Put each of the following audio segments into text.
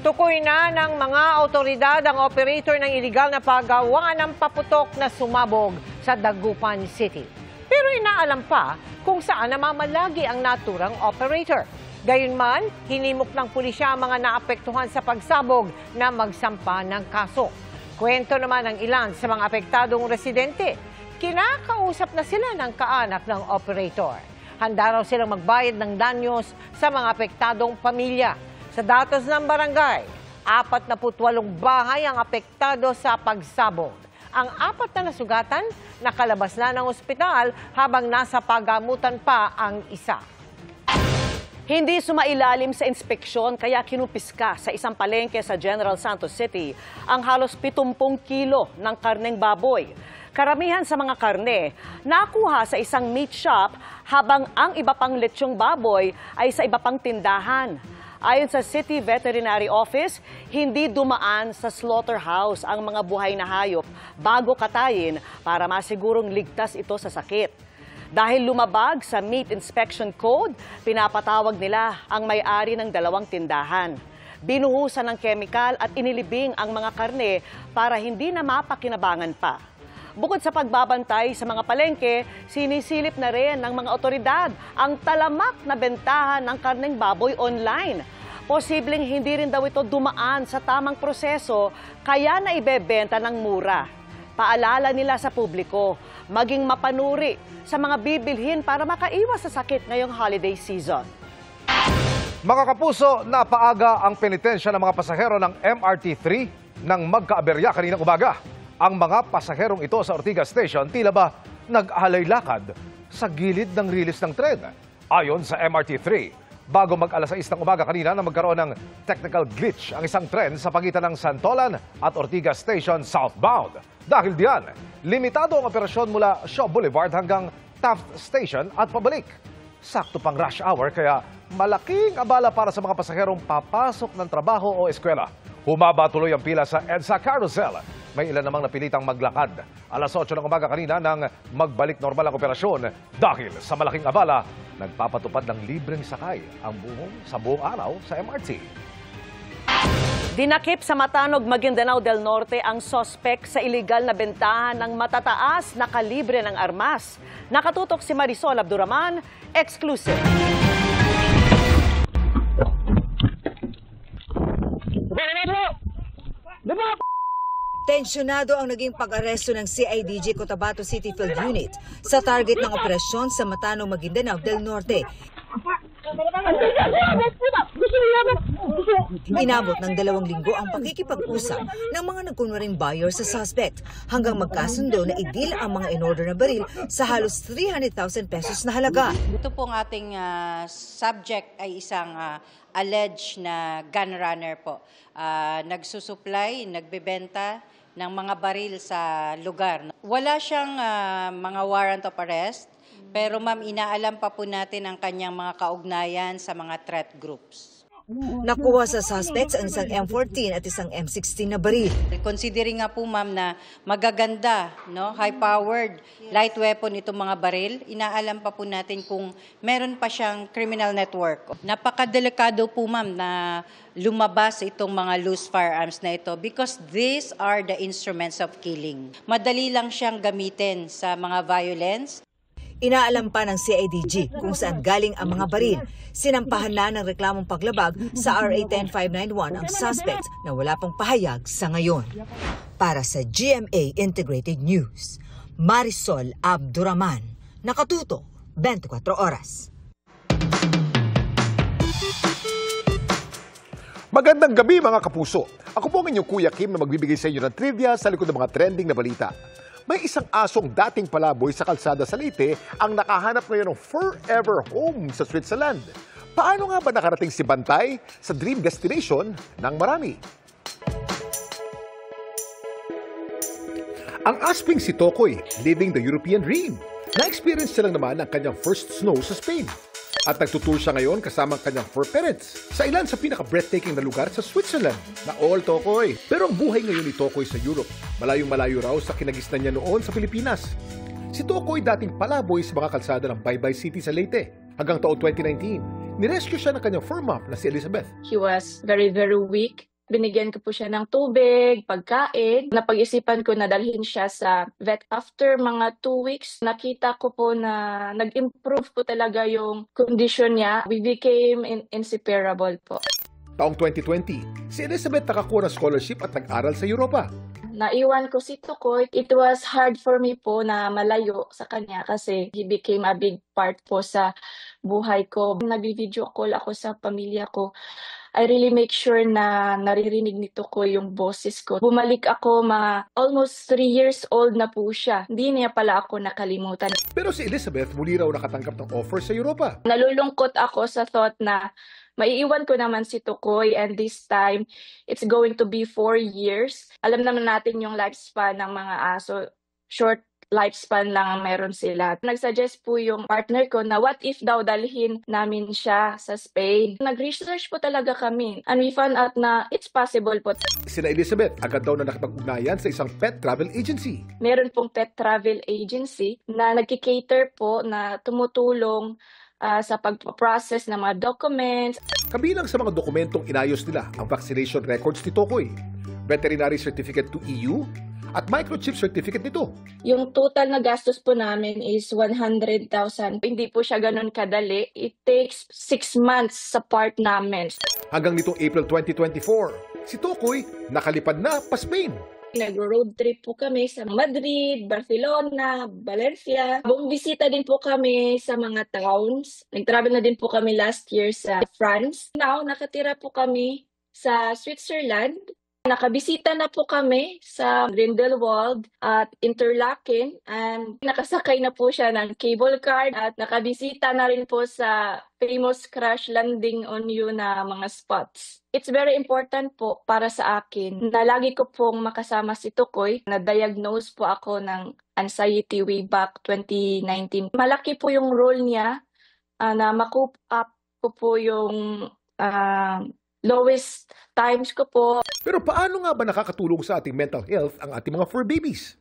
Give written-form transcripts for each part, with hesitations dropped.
Tukoy na ng mga otoridad ang operator ng iligal na paggawa ng paputok na sumabog sa Dagupan City. Pero inaalam pa kung saan namamalagi ang naturang operator. Gayunman, hinimok ng pulisya ang mga naapektuhan sa pagsabog na magsampa ng kaso. Kwento naman ng ilan sa mga apektadong residente. Kinakausap na sila ng kaanak ng operator. Handa raw silang magbayad ng danyos sa mga apektadong pamilya. Sa datos ng barangay, 48 bahay ang apektado sa pagsabog. Ang 4 na nasugatan, nakalabas na ng ospital habang nasa pagamutan pa ang isa. Hindi sumailalim sa inspeksyon kaya kinupiska sa isang palengke sa General Santos City ang halos 70 kilo ng karneng baboy. Karamihan sa mga karne nakuha sa isang meat shop habang ang iba pang letsyong baboy ay sa iba pang tindahan. Ayon sa City Veterinary Office, hindi dumaan sa slaughterhouse ang mga buhay na hayop bago katayin para masigurong ligtas ito sa sakit. Dahil lumabag sa Meat Inspection Code, pinapatawag nila ang may-ari ng 2 tindahan. Binuhusan ng kemikal at inilibing ang mga karne para hindi na mapakinabangan pa. Bukod sa pagbabantay sa mga palengke, sinisilip na rin ng mga otoridad ang talamak na bentahan ng karneng baboy online. Posibleng hindi rin daw ito dumaan sa tamang proseso, kaya na ibebenta ng mura. Paalala nila sa publiko, maging mapanuri sa mga bibilhin para makaiwas sa sakit ngayong holiday season. Mga kapuso, napaaga ang penitensya ng mga pasahero ng MRT-3 nang magkaaberya kaninang umaga. Ang mga pasaherong ito sa Ortigas Station tila ba nag-alay lakad sa gilid ng rilis ng tren. Ayon sa MRT-3, bago mag-alas 6 ng umaga kanina na magkaroon ng technical glitch ang isang tren sa pagitan ng Santolan at Ortigas Station southbound. Dahil diyan, limitado ang operasyon mula Shaw Boulevard hanggang Taft Station at pabalik. Sakto pang rush hour kaya malaking abala para sa mga pasaherong papasok ng trabaho o eskwela. Humaba tuloy ang pila sa EDSA Carousel. May ilan namang napilitang maglakad. Alas 8 ng umaga kanina nang magbalik normal ang operasyon. Dahil sa malaking abala, nagpapatupad ng libreng sakay ang buong araw sa MRT. Dinakip sa Matanog, Maguindanao del Norte ang sospek sa iligal na bentahan ng matataas na kalibre ng armas. Nakatutok si Marisol Abduraman, exclusive. Tensyonado ang naging pag-aresto ng CIDG Cotabato City Field Unit sa target ng operasyon sa Matanog, Maguindanao del Norte. Inabot ng 2 linggo ang pakikipag-usap ng mga nagkunwaring buyer sa suspect hanggang magkasundo na i-deal ang mga in-order na baril sa halos 300,000 pesos na halaga. Ito pong ating subject ay isang alleged na gun runner po. Nagsusupply, nagbebenta ng mga baril sa lugar. Wala siyang mga warrant of arrest, pero ma'am, inaalam pa po natin ang kanyang mga kaugnayan sa mga threat groups. Nakuha sa suspects ang isang M14 at isang M16 na baril. Considering nga po ma'am na magaganda, no, high-powered light weapon itong mga baril, inaalam pa po natin kung meron pa siyang criminal network. Napakadelikado po ma'am na lumabas itong mga loose firearms na ito because these are the instruments of killing. Madali lang siyang gamitin sa mga violence. Inaalam pa ng CIDG kung saan galing ang mga baril. Sinampahan na ng reklamong paglabag sa RA 10591 ang suspect na wala pang pahayag sa ngayon. Para sa GMA Integrated News, Marisol Abduraman, nakatuto 24 oras. Magandang gabi mga kapuso. Ako po ang inyong Kuya Kim na magbibigay sa inyo ng trivia sa likod ng mga trending na balita. May isang asong dating palaboy sa kalsada sa Leyte ang nakahanap ngayon ng forever home sa Switzerland. Paano nga ba nakarating si Bantay sa dream destination ng marami? Ang asping si Tokoy, living the European dream. Na-experience siya lang naman ang kanyang first snow sa Spain. At nagtutour siya ngayon kasama ang kanyang fur parents sa ilan sa pinaka-breathtaking na lugar sa Switzerland na all Tokoy. Pero ang buhay ngayon ni Tokoy sa Europe, malayong-malayo raw sa kinagisnan niya noon sa Pilipinas. Si Tokoy dating palaboy sa mga kalsada ng Baybay City sa Leyte. Hanggang taon 2019, nirescue siya ng kanyang fur mom na si Elizabeth. He was very, very weak. Binigyan ko po siya ng tubig, pagkain. Napag-isipan ko na dalhin siya sa vet. After mga 2 weeks, nakita ko po na nag-improve po talaga yung condition niya. We became inseparable po. Taong 2020, si Elizabeth nakakuha ng scholarship at nag-aral sa Europa. Naiwan ko si Tukoy. It was hard for me po na malayo sa kanya kasi he became a big part po sa buhay ko. Nag-video call ako sa pamilya ko. I really make sure na naririnig ni Tukoy yung boses ko. Bumalik ako almost 3 years old na po siya. Hindi niya pala ako nakalimutan. Pero si Elizabeth muli raw nakatanggap ng offer sa Europa. Nalulungkot ako sa thought na maiiwan ko naman si Tukoy and this time, it's going to be 4 years. Alam naman natin yung lifespan ng mga aso. Short lifespan lang ang meron sila. Nag-suggest po yung partner ko na what if daw dalhin namin siya sa Spain. Nag-research po talaga kami and we found out na it's possible po. Sina Elizabeth agad daw na nakipag-ugnayan sa isang pet travel agency. Meron pong pet travel agency na nagki-cater po na tumutulong sa pag-process ng mga documents. Kabilang sa mga dokumentong inayos nila ang vaccination records ni Tokoy, veterinary certificate to EU, at microchip certificate nito. Yung total na gastos po namin is 100,000. Hindi po siya ganun kadali. It takes 6 months sa part namin. Hanggang nitong April 2024, si Tokoy nakalipad na pa Spain. Nag-road trip po kami sa Madrid, Barcelona, Valencia. Bumisita din po kami sa mga towns. Nag-travel na din po kami last year sa France. Now, nakatira po kami sa Switzerland. Nakabisita na po kami sa Grindelwald at Interlaken and nakasakay na po siya ng cable car at nakabisita na rin po sa famous crash landing on you na mga spots. It's very important po para sa akin na lagi ko pong makasama si Tukoy. Na-diagnose po ako ng anxiety way back 2019. Malaki po yung role niya na ma-cope up ko po yung lowest times ko po. Pero paano nga ba nakakatulong sa ating mental health ang ating mga fur babies?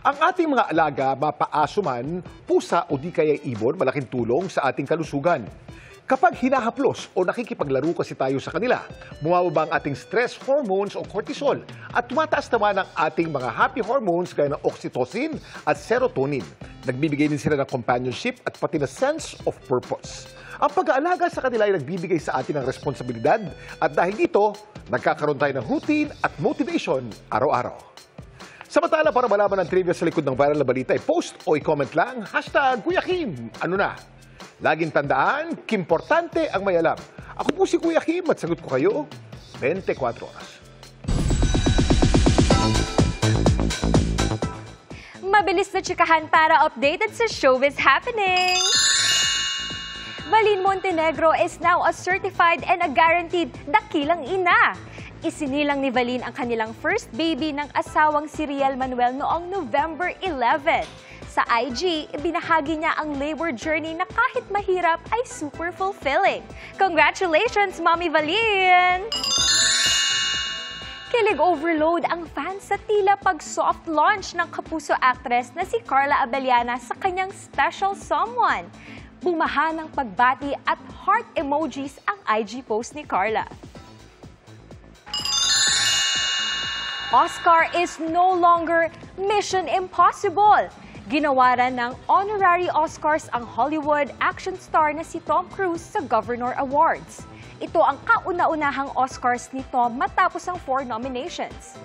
Ang ating mga alaga, mapaaso man, pusa o di kaya ibon, malaking tulong sa ating kalusugan. Kapag hinahaplos o nakikipaglaro kasi tayo sa kanila, bumababa ang ating stress hormones o cortisol at tumataas naman ang ating mga happy hormones gaya ng oxytocin at serotonin. Nagbibigay din sila ng companionship at pati na sense of purpose. Ang pag-aalaga sa kanila ay nagbibigay sa atin ng responsibilidad at dahil dito, nagkakaroon tayo ng routine at motivation araw-araw. Samantala, para malaman ang trivia sa likod ng viral na balita, i-post o i-comment lang, #Kuya Kim. Ano na? Laging tandaan, kimportante ang may alam. Ako po si Kuya Kim at sagot ko kayo 24 oras. Mabilis na tsikahan para updated sa showbiz happening. Valin Montenegro is now a certified and a guaranteed dakilang ina. Isinilang ni Valin ang kanilang first baby ng asawang si Riel Manuel noong November 11. Sa IG, ibinahagi niya ang labor journey na kahit mahirap ay super fulfilling. Congratulations, Mommy Valin! Kilig overload ang fans sa tila pag-soft launch ng kapuso actress na si Carla Abellana sa kanyang special someone. Bumaha ng pagbati at heart emojis ang IG post ni Carla. Oscar is no longer Mission Impossible. Ginawaran ng honorary Oscars ang Hollywood action star na si Tom Cruise sa Governor Awards. Ito ang kauna-unahang Oscars ni Tom matapos ang 4 nominations.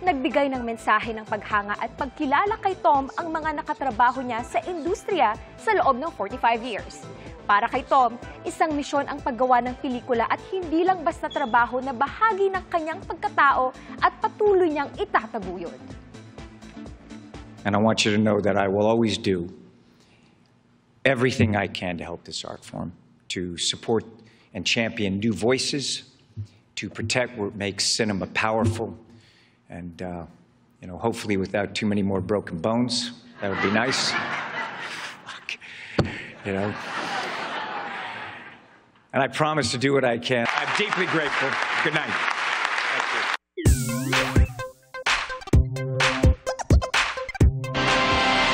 Nagbigay ng mensahe ng paghanga at pagkilala kay Tom ang mga nakatrabaho niya sa industriya sa loob ng 45 years. Para kay Tom, isang misyon ang paggawa ng pelikula at hindi lang basta trabaho na bahagi ng kanyang pagkatao at patuloy niyang itataguyod. And I want you to know that I will always do everything I can to help this art form, to support and champion new voices, to protect what makes cinema powerful, and hopefully without too many more broken bones. That would be nice. And I promise to do what I can. I'm deeply grateful. Good night.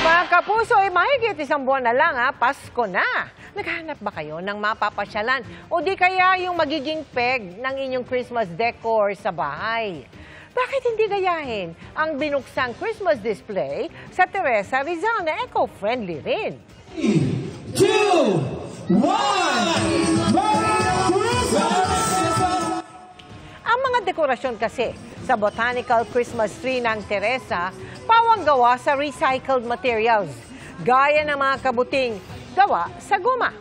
Mga kapuso, mahigit isang buwan na lang, Pasko na. Naghahanap ba kayo ng mapapasyalan o di kaya yung magiging peg ng inyong Christmas decor sa bahay? Bakit hindi gayahin ang binuksang Christmas display sa Teresa Rizal na eco-friendly rin? 3, 2, 1, Ang mga dekorasyon kasi sa Botanical Christmas Tree ng Teresa, pawang gawa sa recycled materials, gaya ng mga kabuting gawa sa guma.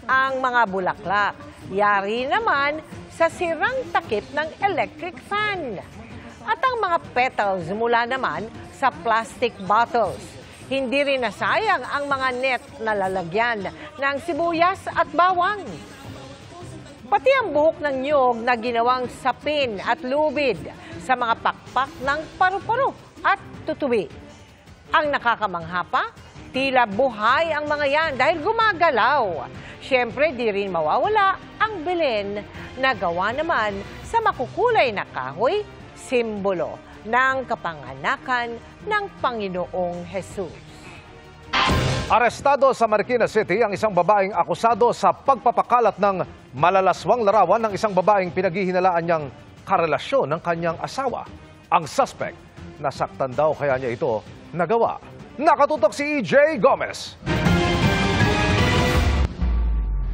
Ang mga bulaklak, yari naman sa sirang takip ng electric fan. At ang mga petals mula naman sa plastic bottles. Hindi rin nasayang ang mga net na lalagyan ng sibuyas at bawang. Pati ang buhok ng niyog na ginawang sapin at lubid sa mga pakpak ng paru-paro at tutubi. Ang nakakamangha pa, tila buhay ang mga yan dahil gumagalaw. Siyempre, di rin mawawala ang Belen na gawa naman sa makukulay na kahoy, simbolo ng kapanganakan ng Panginoong Jesus. Arestado sa Marikina City ang isang babaeng akusado sa pagpapakalat ng malalaswang larawan ng isang babaeng pinaghihinalaan niyang karelasyon ng kanyang asawa. Ang suspect, nasaktan daw kaya niya ito nagawa. Nakatutok si EJ Gomez.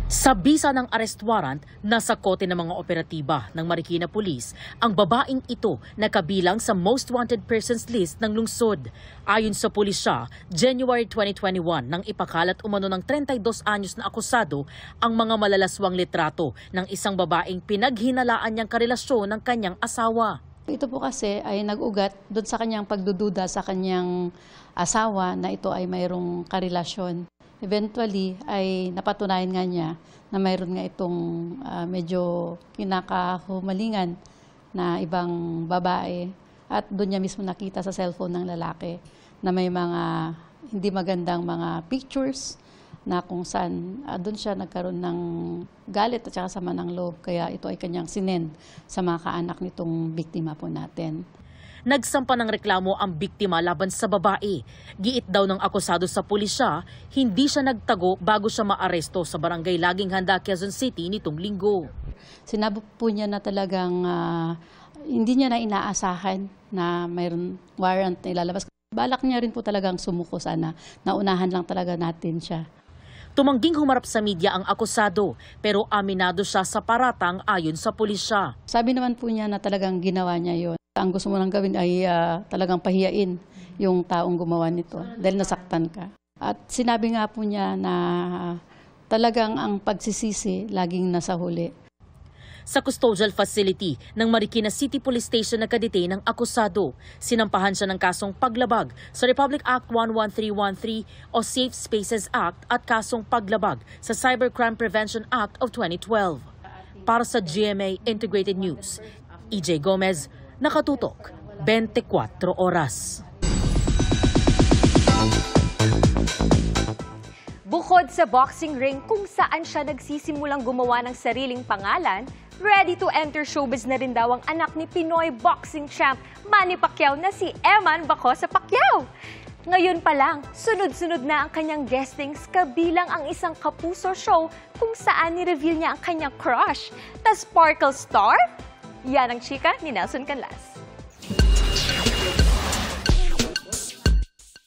Sa bisa ng arrest warrant, nasa kote ng mga operatiba ng Marikina Police ang babaeng ito na kabilang sa most wanted persons list ng lungsod. Ayon sa pulisya, January 2021 nang ipakalat umano ng 32 anyos na akusado ang mga malalaswang litrato ng isang babaeng pinaghinalaan niyang karelasyon ng kanyang asawa. Ito po kasi ay nag-ugat doon sa kanyang pagdududa sa kanyang asawa na ito ay mayroong karelasyon. Eventually ay napatunayan nga niya na mayroon nga itong medyo kinakahumalingan na ibang babae at doon niya mismo nakita sa cellphone ng lalaki na may mga hindi magandang mga pictures na kung saan doon siya nagkaroon ng galit at saka sama ng loob kaya ito ay kanyang sinend sa mga kaanak nitong biktima po natin. Nagsampa ng reklamo ang biktima laban sa babae. Giit daw ng akusado sa pulisya, hindi siya nagtago bago siya maaresto sa barangay Laging Handa, Quezon City nitong linggo. Sinabi po niya na talagang hindi niya na inaasahan na mayroon warrant na ilalabas. Balak niya rin po talagang sumuko sana. Naunahan lang talaga natin siya. Tumangging humarap sa media ang akusado pero aminado siya sa paratang ayon sa pulisya. Sabi naman po niya na talagang ginawa niya yon. Ang gusto mo lang gawin ay talagang pahiyain yung taong gumawa nito dahil nasaktan ka. At sinabi nga po niya na talagang ang pagsisisi laging nasa huli. Sa custodial facility ng Marikina City Police Station nagka-detain ng akusado. Sinampahan siya ng kasong paglabag sa Republic Act 11313 o Safe Spaces Act at kasong paglabag sa Cybercrime Prevention Act of 2012. Para sa GMA Integrated News, EJ Gomez, nakatutok 24 oras. Bukod sa boxing ring kung saan siya nagsisimulang gumawa ng sariling pangalan, ready to enter showbiz na rin daw ang anak ni Pinoy boxing champ Manny Pacquiao na si Eman Bacosa Pacquiao. Ngayon pa lang, sunod-sunod na ang kanyang guestings kabilang ang isang Kapuso show kung saan ni-reveal niya ang kanyang crush, the Sparkle Star. Yan ang chika ni Nelson Canlas.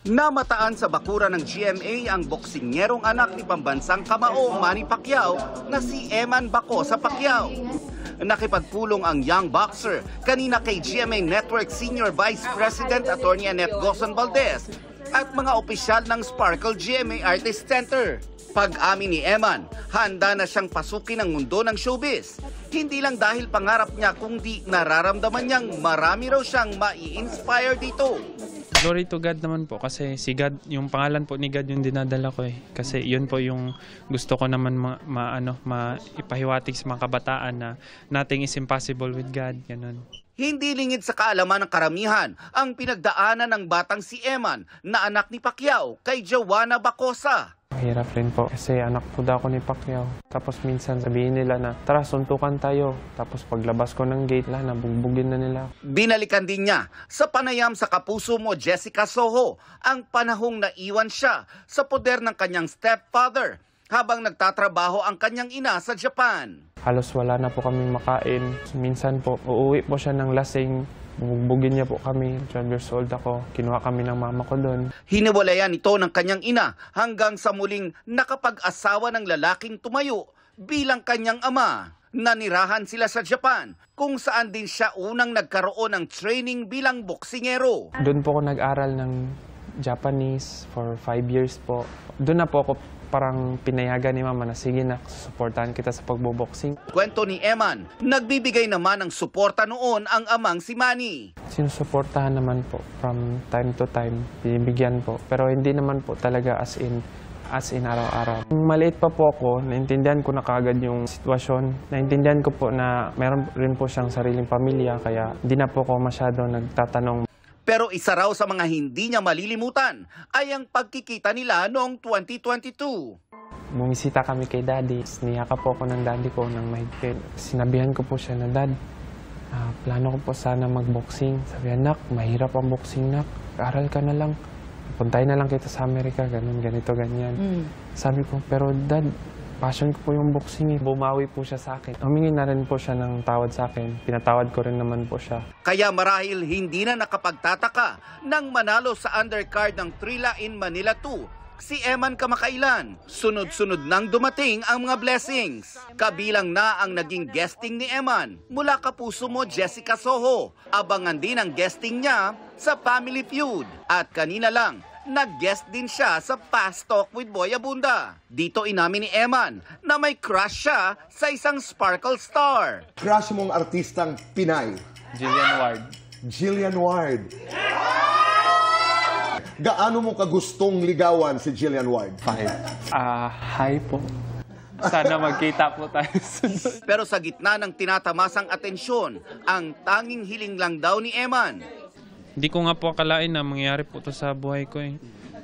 Namataan sa bakura ng GMA ang boksinyerong anak ni pambansang kamao Manny Pacquiao na si Eman Bacosa Pacquiao. Nakipagpulong ang young boxer kanina kay GMA Network Senior Vice President Atty. Annette Gozon Valdez at mga opisyal ng Sparkle GMA Artist Center. Pag-amin ni Eman, handa na siyang pasukin ang mundo ng showbiz. Hindi lang dahil pangarap niya kundi nararamdaman niyang marami raw siyang mai-inspire dito. Glory to God naman po kasi si God, yung pangalan po ni God yung dinadala ko eh. Kasi yun po yung gusto ko naman maipahiwatig sa mga kabataan na nothing is impossible with God. Ganun. Hindi lingid sa kaalaman ng karamihan ang pinagdaanan ng batang si Eman na anak ni Pacquiao kay Joanna Bacosa. Hirap rin po kasi anak po daw ako ni Pacquiao. Tapos minsan sabihin nila na tara suntukan tayo. Tapos paglabas ko ng gate nabugbugin na nila. Binalikan din niya sa panayam sa kapuso mo Jessica Soho ang panahong naiwan siya sa poder ng kanyang stepfather habang nagtatrabaho ang kanyang ina sa Japan. Halos wala na po kaming makain. Minsan po, uuwi po siya ng lasing. Bubugbugin niya po kami. 12 years old ako. Kinuha kami ng mama ko doon. Hiniwalayan ito ng kanyang ina hanggang sa muling nakapag-asawa ng lalaking tumayo bilang kanyang ama. Nanirahan sila sa Japan, kung saan din siya unang nagkaroon ng training bilang boksingero. Doon po ako nag-aral ng Japanese for 5 years po. Doon na po ako parang pinayagan ni mama na sige na, suportahan kita sa pagboboxing. Kwento ni Eman, nagbibigay naman ng suporta noon ang amang si Manny. Sinusuportahan naman po from time to time, binibigyan po. Pero hindi naman po talaga as in araw-araw. Maliit pa po ako, naintindihan ko na kaagad yung sitwasyon. Naintindihan ko po na meron rin po siyang sariling pamilya, kaya hindi na po ako masyado nagtatanong. Pero isa raw sa mga hindi niya malilimutan ay ang pagkikita nila noong 2022. Bumisita kami kay Daddy. Niyakap po ako ng Daddy ko ng mahigpit. Sinabihan ko po siya na, Dad, plano ko po sana mag-boxing. Sabihan, nak, mahirap ang boxing, nak. Aral ka na lang. Puntay na lang kita sa Amerika, ganun, ganito, ganyan. Sabi ko, pero Dad, passion ko po yung boxing. Bumawi po siya sa akin. Humingi na rin po siya ng tawad sa akin. Pinatawad ko rin naman po siya. Kaya marahil hindi na nakapagtataka nang manalo sa undercard ng Trilla in Manila 2 si Eman kamakailan. Sunod-sunod nang dumating ang mga blessings. Kabilang na ang naging guesting ni Eman mula kapuso mo Jessica Soho. Abangan din ang guesting niya sa Family Feud. At kanina lang, nag-guest din siya sa Fast Talk with Boy Abunda. Dito inamin ni Eman na may crush siya sa isang sparkle star. Crush mong artistang Pinay? Jillian Ward. Jillian Ward. Gaano mo kagustong ligawan si Jillian Ward? 5. Hi po. Sana magkita po tayo sunod. Pero sa gitna ng tinatamasang atensyon, ang tanging hiling lang daw ni Eman. Hindi ko nga po akalain na mangyayari po ito sa buhay ko eh.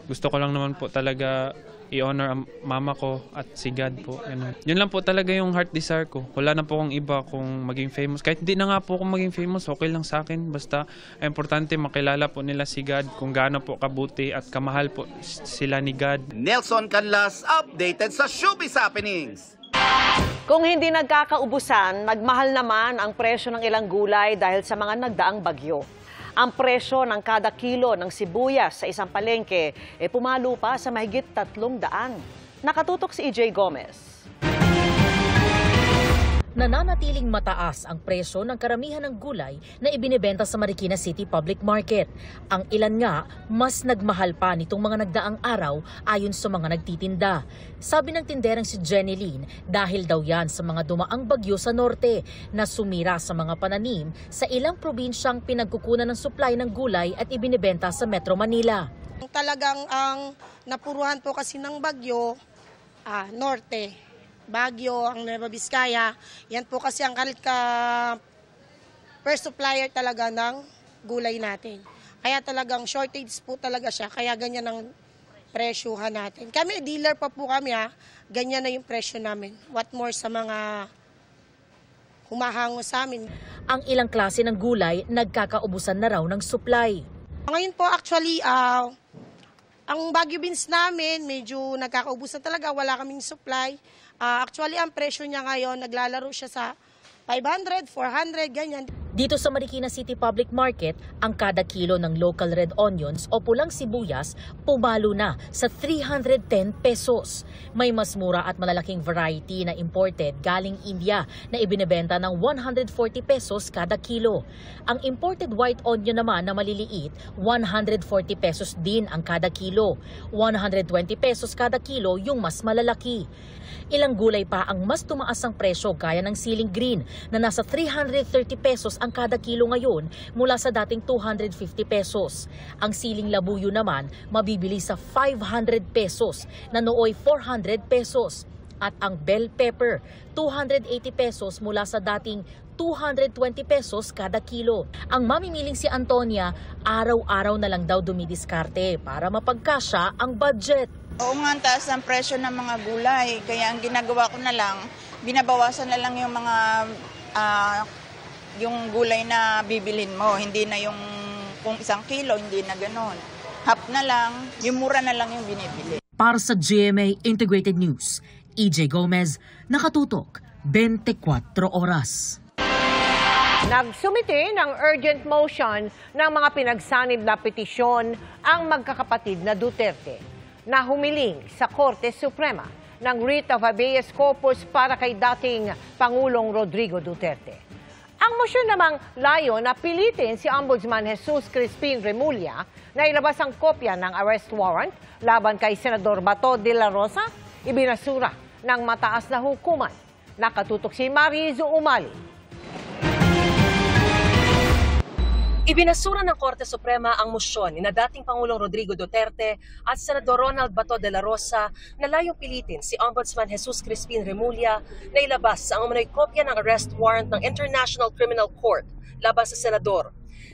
Gusto ko lang naman po talaga i-honor ang mama ko at si God po. Yun lang po talaga yung heart desire ko. Wala na po akong iba kung maging famous. Kahit hindi na nga po akong maging famous, okay lang sa akin. Basta importante makilala po nila si God kung gaano po kabuti at kamahal po sila ni God. Nelson Canlas, updated sa Showbiz Happenings. Kung hindi nagkakaubusan, nagmahal naman ang presyo ng ilang gulay dahil sa mga nagdaang bagyo. Ang presyo ng kada kilo ng sibuyas sa isang palengke pumalo pa sa mahigit 300. Nakatutok si EJ Gomez. Nananatiling mataas ang presyo ng karamihan ng gulay na ibinebenta sa Marikina City Public Market. Ang ilan nga, mas nagmahal pa nitong mga nagdaang araw ayon sa mga nagtitinda. Sabi ng tinderang si Jenny Lynn, dahil daw yan sa mga dumaang bagyo sa norte na sumira sa mga pananim sa ilang probinsyang pinagkukunan ng supply ng gulay at ibinebenta sa Metro Manila. Talagang ang napuruhan po kasi ng bagyo, norte. Baguio, ang Nueva Vizcaya, yan po kasi ang first supplier talaga ng gulay natin. Kaya talagang shortage po talaga siya, kaya ganyan ang presyuhan natin. Kami, dealer pa po kami ganyan na yung presyo namin. What more sa mga humahango sa amin. Ang ilang klase ng gulay, nagkakaubusan na raw ng supply. Ngayon po actually, ang Baguio beans namin, medyo nagkakaubusan talaga, wala kaming supply. Actually, ang presyo niya ngayon, naglalaro siya sa 500, 400, ganyan. Dito sa Marikina City Public Market, ang kada kilo ng local red onions o pulang sibuyas pumalo na sa 310 pesos. May mas mura at malalaking variety na imported galing India na ibinebenta ng 140 pesos kada kilo. Ang imported white onion naman na maliliit, 140 pesos din ang kada kilo. 120 pesos kada kilo yung mas malalaki. Ilang gulay pa ang mas tumaas ang presyo gaya ng siling green na nasa 330 pesos ang kada kilo ngayon mula sa dating 250 pesos. Ang siling labuyo naman mabibili sa 500 pesos na nooy 400 pesos. At ang bell pepper, 280 pesos mula sa dating 220 pesos kada kilo. Ang mamimiling si Antonia, araw-araw na lang daw dumidiskarte para mapagkasya ang budget. Oo nga, ang taas ng presyo ng mga gulay. Kaya ang ginagawa ko na lang, binabawasan na lang yung mga yung gulay na bibilin mo. Hindi na yung kung 1 kilo, hindi na gano'n. Half na lang, yung mura na lang yung binibili. Para sa GMA Integrated News, EJ Gomez, Nakatutok, 24 Oras. Nagsumite ng urgent motion ng mga pinagsanib na petisyon ang magkakapatid na Duterte na humiling sa Korte Suprema ng writ of habeas corpus para kay dating Pangulong Rodrigo Duterte. Ang motion namang layo na pilitin si Ombudsman Jesus Crispin Remulla na ilabas ang kopya ng arrest warrant laban kay Senador Bato de la Rosa, ibinasura ng mataas na hukuman. Nakatutok si Marizu Umali. Ibinasura ng Korte Suprema ang mosyon ni dating Pangulong Rodrigo Duterte at Senador Ronald Bato de la Rosa na layong pilitin si Ombudsman Jesus Crispin Remulla na ilabas ang umano'y kopya ng arrest warrant ng International Criminal Court laban sa senador.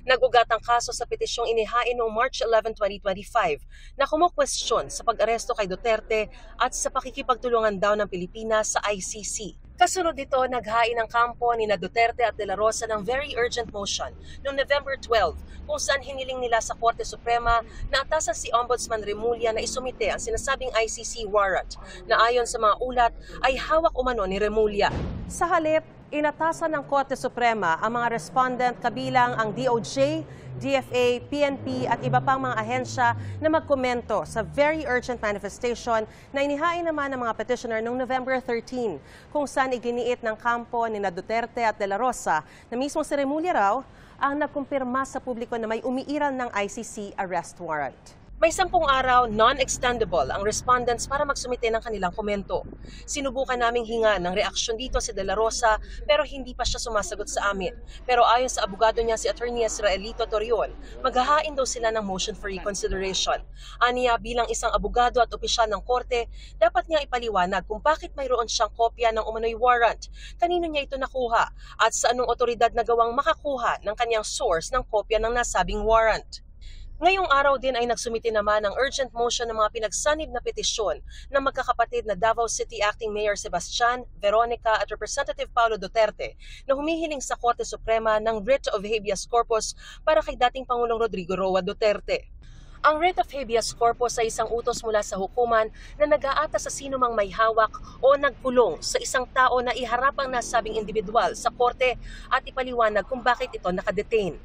Nag-ugat ang kaso sa petisyong inihain noong March 11, 2025 na kumukwestiyon sa pag-aresto kay Duterte at sa pakikipagtulungan daw ng Pilipinas sa ICC. Kasunod dito, naghain ang kampo ni Duterte at De La Rosa ng very urgent motion noong November 12 kung saan hiniling nila sa Korte Suprema na atasan si Ombudsman Remulla na isumite ang sinasabing ICC warrant na ayon sa mga ulat ay hawak umano ni Remulla. Sa halip, inatasan ng Korte Suprema ang mga respondent kabilang ang DOJ, DFA, PNP at iba pang mga ahensya na magkomento sa very urgent manifestation na inihain naman ng mga petitioner noong November 13 kung saan iginiit ng kampo ni Duterte at De La Rosa na mismo si Remulla raw ang nagkumpirma sa publiko na may umiiral ng ICC arrest warrant. May 10 araw non-extendable ang respondents para magsumite ng kanilang komento. Sinubukan naming hinga ng reaksyon dito si De La Rosa pero hindi pa siya sumasagot sa amin. Pero ayon sa abogado niya si Attorney Israelito Torion, maghahain daw sila ng motion for reconsideration. Aniya bilang isang abogado at opisyal ng korte, dapat niya ipaliwanag kung bakit mayroon siyang kopya ng umano'y warrant, kanino niya ito nakuha at sa anong otoridad nagawang makakuha ng kanyang source ng kopya ng nasabing warrant. Ngayong araw din ay nagsumite naman ng urgent motion ng mga pinagsanib na petisyon ng magkakapatid na Davao City Acting Mayor Sebastian, Veronica at Representative Paulo Duterte na humihiling sa Korte Suprema ng writ of habeas corpus para kay dating Pangulong Rodrigo Roa Duterte. Ang writ of habeas corpus ay isang utos mula sa hukuman na nag-aata sa sino mang may hawak o nagkulong sa isang tao na iharap ang nasabing individual sa korte at ipaliwanag kung bakit ito nakadetain.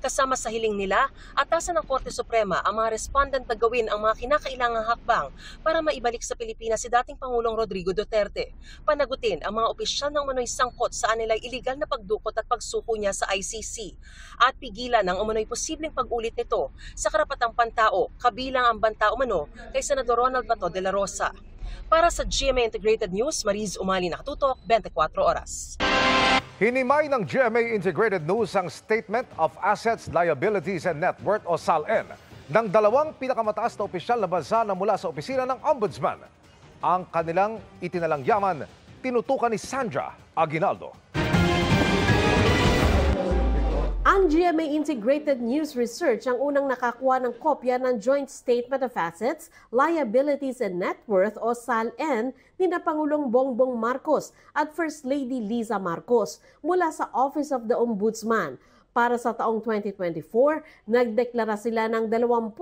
Kasama sa hiling nila, atasan ng Korte Suprema ang mga respondent na gawin ang mga kinakailangang hakbang para maibalik sa Pilipinas si dating Pangulong Rodrigo Duterte. Panagutin ang mga opisyal ng umano'y sangkot sa anilay iligal na pagdukot at pagsuko niya sa ICC at pigilan ang umano'y posibleng pag-ulit nito sa karapatang pantao, kabilang ang banta umano kay Senador Ronald Bato de la Rosa. Para sa GMA Integrated News, Mariz Umali, Nakatutok, 24 Oras. Hinimay ng GMA Integrated News ang Statement of Assets, Liabilities and Net Worth o SALN ng dalawang pinakamataas na opisyal na bansa na mula sa opisina ng Ombudsman. Ang kanilang itinalang yaman, tinutukan ni Sandra Aguinaldo. Ang GMA Integrated News Research ang unang nakakuha ng kopya ng Joint Statement of Assets, Liabilities and Net Worth o SALN ni Pangulong Bongbong Marcos at First Lady Liza Marcos mula sa Office of the Ombudsman. Para sa taong 2024, nagdeklara sila ng 21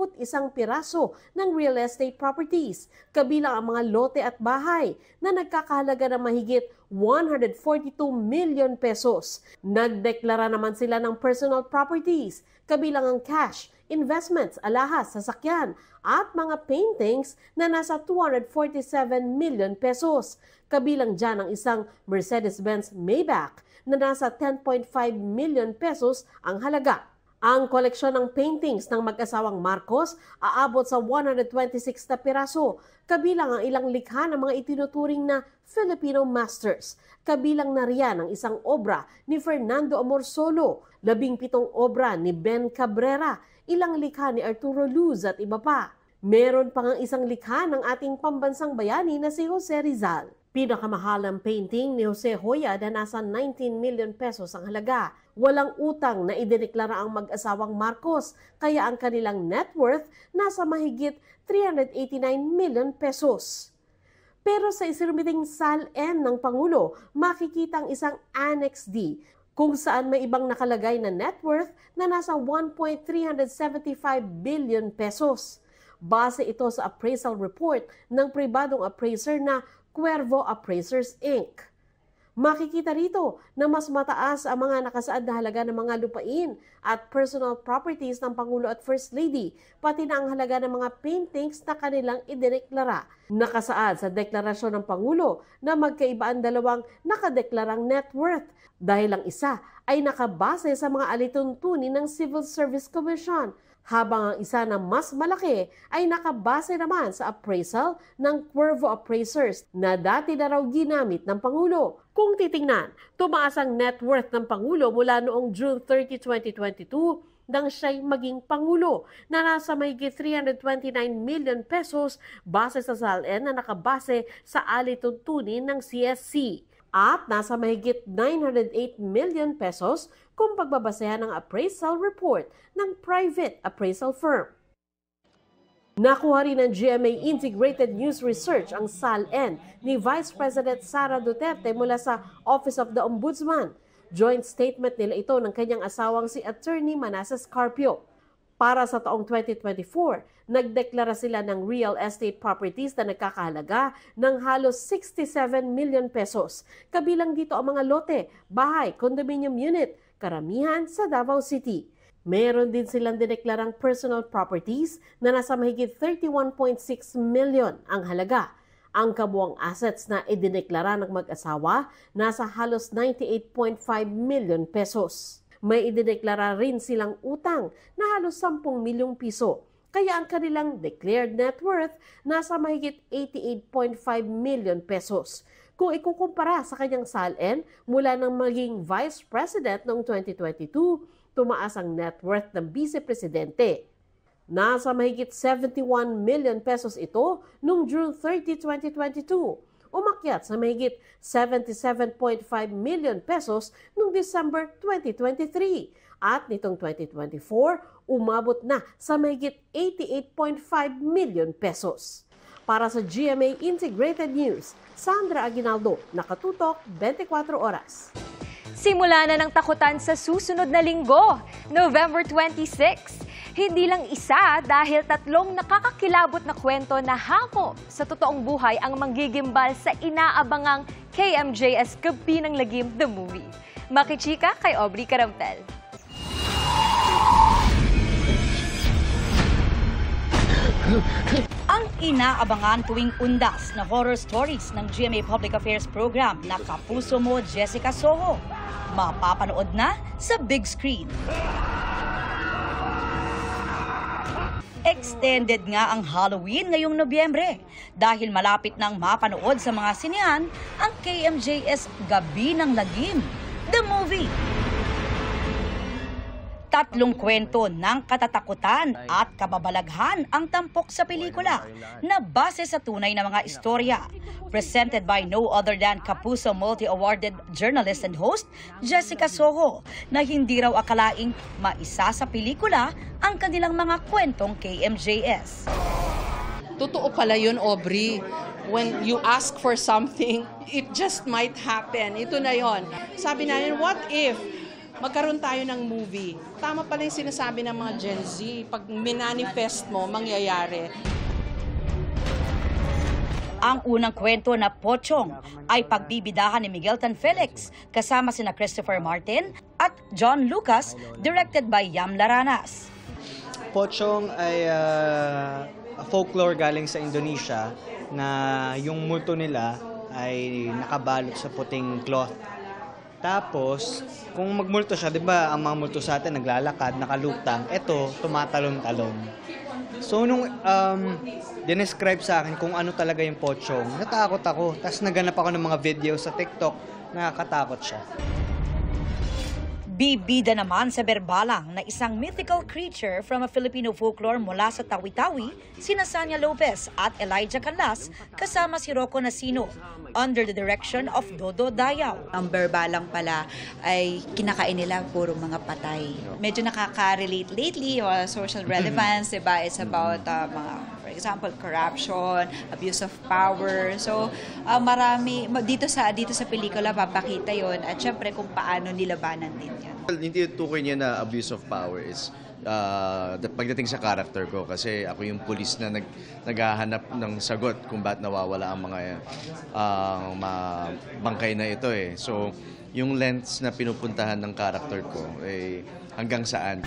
piraso ng real estate properties, kabilang ang mga lote at bahay na nagkakahalaga ng mahigit 142 million pesos. Nagdeklara naman sila ng personal properties, kabilang ang cash, investments, alahas, sasakyan at mga paintings na nasa 247 million pesos. Kabilang dyan ang isang Mercedes-Benz Maybach na nasa 10.5 million pesos ang halaga. Ang koleksyon ng paintings ng mag-asawang Marcos aabot sa 126 na piraso, kabilang ang ilang likha ng mga itinuturing na Filipino masters. Kabilang na riyan ang isang obra ni Fernando Amorsolo, 17 obra ni Ben Cabrera, ilang likha ni Arturo Luz at iba pa. Meron pang ang isang likha ng ating pambansang bayani na si Jose Rizal. Pinakamahalang painting ni Jose Hoya na nasa 19 million pesos ang halaga. Walang utang na idineklara ang mag-asawang Marcos, kaya ang kanilang net worth nasa mahigit 389 million pesos. Pero sa isinumiting SALN ng Pangulo, makikita ang isang Annex D kung saan may ibang nakalagay na net worth na nasa 1.375 billion pesos. Base ito sa appraisal report ng pribadong appraiser na Cuervo Appraisers Inc. Makikita rito na mas mataas ang mga nakasaad na halaga ng mga lupain at personal properties ng Pangulo at First Lady, pati na ang halaga ng mga paintings na kanilang idineklara. Nakasaad sa deklarasyon ng Pangulo na magkaiba ang dalawang nakadeklarang net worth dahil ang isa ay nakabase sa mga alituntunin ng Civil Service Commission, habang ang isa na mas malaki ay nakabase naman sa appraisal ng Cuervo Appraisers na dati na raw ginamit ng Pangulo. Kung titingnan, tumaas ang net worth ng Pangulo mula noong June 30, 2022 nang siya'y maging Pangulo na nasa mahigit 329 million pesos base sa SALN na nakabase sa alituntunin ng CSC at nasa mahigit 908 million pesos kung pagbabasehan ng appraisal report ng private appraisal firm. Nakuha rin ng GMA Integrated News Research ang SALN ni Vice President Sara Duterte mula sa Office of the Ombudsman. Joint statement nila ito ng kanyang asawang si Attorney Manasseh Carpio. Para sa taong 2024, nagdeklara sila ng real estate properties na nagkakahalaga ng halos 67 million pesos. Kabilang dito ang mga lote, bahay, condominium unit, karamihan sa Davao City. Meron din silang dineklarang personal properties na nasa mahigit 31.6 million ang halaga. Ang kabuang assets na idineklara ng mag-asawa nasa halos 98.5 million pesos. May idineklara rin silang utang na halos 10 milyong piso. Kaya ang kanilang declared net worth nasa mahigit 88.5 million pesos. Kung ikukumpara sa kanyang SALN mula nang maging Vice President noong 2022, tumaas ang net worth ng Vice Presidente. Nasa mahigit 71 million pesos ito noong June 30, 2022. Umakyat sa mahigit 77.5 million pesos noong December 2023. At nitong 2024, umabot na sa mahigit 88.5 million pesos. Para sa GMA Integrated News, Sandra Aguinaldo, Nakatutok, 24 Oras. Simula na ng takutan sa susunod na linggo, November 26. Hindi lang isa dahil 3 nakakakilabot na kwento na hako sa totoong buhay ang manggigimbal sa inaabangang KMJS Gabi ng Lagim The Movie. Makichika kay Aubrey Carampel. Ang inaabangan tuwing undas na horror stories ng GMA Public Affairs Program na Kapuso Mo, Jessica Soho. Mapapanood na sa big screen. Extended nga ang Halloween ngayong Nobyembre dahil malapit nang mapanood sa mga sinehan ang KMJS Gabi ng Lagim, The Movie. 3 kwento ng katatakutan at kababalaghan ang tampok sa pelikula na base sa tunay na mga istorya. Presented by no other than Kapuso multi-awarded journalist and host Jessica Soho na hindi raw akalaing maisa sa pelikula ang kanilang mga kwentong KMJS. Totoo pala yun, Aubrey. When you ask for something, it just might happen. Ito na yon. Sabi namin, what if magkaroon tayo ng movie? Tama pala yung sinasabi ng mga Gen Z. Pag minanifest mo, mangyayari. Ang unang kwento na Pochong ay pagbibidahan ni Miguel Tan Felix kasama sina Christopher Martin at John Lucas, directed by Yam Laranas. Pochong ay folklore galing sa Indonesia na yung multo nila ay nakabalot sa puting cloth. Tapos, kung magmulto siya, di ba ang mga multo sa atin naglalakad, nakalutang, eto, tumatalon-talon. So, nung dinescribe sa akin kung ano talaga yung Pochong, natakot ako. Tapos naganap ako ng mga video sa TikTok, nakakatakot siya. Bibida naman sa berbalang na isang mythical creature from a Filipino folklore mula sa Tawi-Tawi, sina Sanya Lopez at Elijah Canlas kasama si Rocco Nasino under the direction of Dodo Dayaw. Ang berbalang pala ay kinakain nila puro mga patay. Medyo nakaka-relate lately, social relevance, diba? It's about mga, for example, corruption, abuse of power. So, marami, dito sa pelikula papakita yon at syempre kung paano nilabanan din yan. Hindi tukoy niya na abuse of power is pagdating sa character ko, kasi ako yung pulis na naghahanap ng sagot kung ba't nawawala ang mga bangkay na ito eh. So, yung lengths na pinupuntahan ng character ko eh, hanggang saan.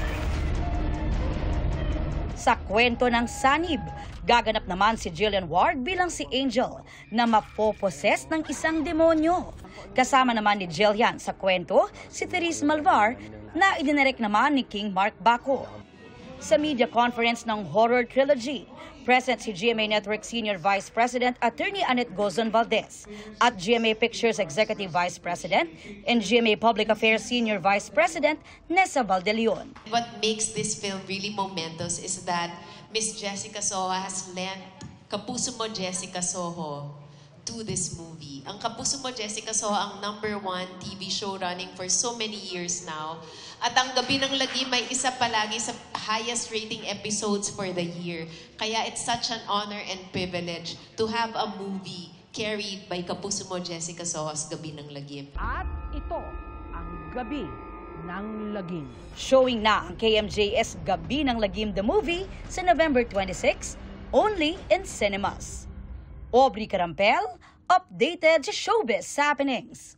Sa kwento ng Sanib, gaganap naman si Jillian Ward bilang si Angel na mapoposes ng isang demonyo. Kasama naman ni Jillian sa kwento si Therese Malvar na idinirect naman ni King Mark Baco. Sa media conference ng Horror Trilogy, present si GMA Network Senior Vice President Attorney Annette Gozon Valdez at GMA Pictures Executive Vice President and GMA Public Affairs Senior Vice President Nessa Valdelion. What makes this film really momentous is that Miss Jessica Soho has lent Kapuso Mo Jessica Soho to this movie. Ang Kapuso Mo Jessica Soho ang #1 TV show running for so many years now. At ang Gabi ng Lagim may isa palagi sa highest rating episodes for the year. Kaya it's such an honor and privilege to have a movie carried by Kapuso Mo Jessica Soho's Gabi ng Lagim. At ito ang Gabi ng Lagim. Showing na ang KMJS Gabi ng Lagim the Movie sa November 26, only in cinemas. Aubrey Carampel, updated sa showbiz happenings.